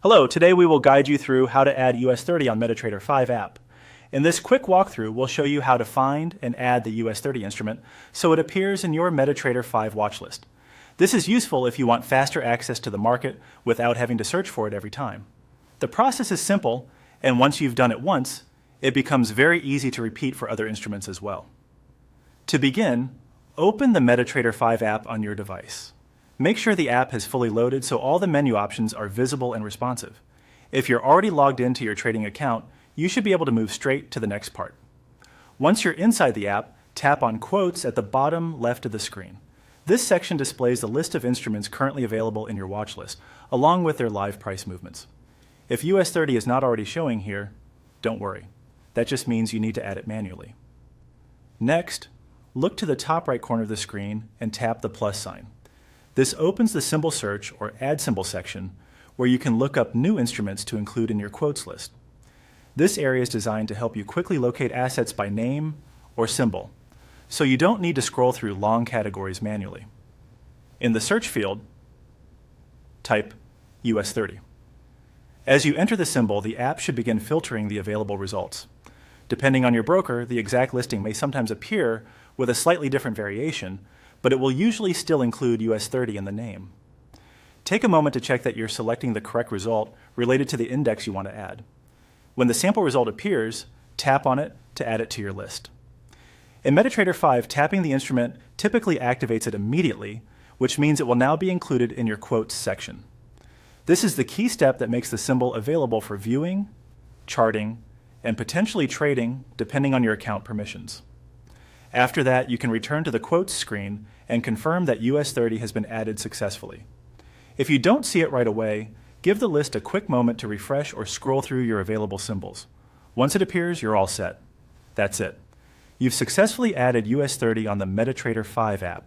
Hello, today we will guide you through how to add US30 on MetaTrader 5 app. In this quick walkthrough, we'll show you how to find and add the US30 instrument so it appears in your MetaTrader 5 watch list. This is useful if you want faster access to the market without having to search for it every time. The process is simple, and once you've done it once, it becomes very easy to repeat for other instruments as well. To begin, open the MetaTrader 5 app on your device. Make sure the app has fully loaded so all the menu options are visible and responsive. If you're already logged into your trading account, you should be able to move straight to the next part. Once you're inside the app, tap on Quotes at the bottom left of the screen. This section displays the list of instruments currently available in your watch list, along with their live price movements. If US30 is not already showing here, don't worry. That just means you need to add it manually. Next, look to the top right corner of the screen and tap the plus sign. This opens the symbol search or add symbol section where you can look up new instruments to include in your quotes list. This area is designed to help you quickly locate assets by name or symbol, so you don't need to scroll through long categories manually. In the search field, type US30. As you enter the symbol, the app should begin filtering the available results. Depending on your broker, the exact listing may sometimes appear with a slightly different variation, but it will usually still include US30 in the name. Take a moment to check that you're selecting the correct result related to the index you want to add. When the sample result appears, tap on it to add it to your list. In MetaTrader 5, tapping the instrument typically activates it immediately, which means it will now be included in your quotes section. This is the key step that makes the symbol available for viewing, charting, and potentially trading depending on your account permissions. After that, you can return to the quotes screen and confirm that US30 has been added successfully. If you don't see it right away, give the list a quick moment to refresh or scroll through your available symbols. Once it appears, you're all set. That's it. You've successfully added US30 on the MetaTrader 5 app.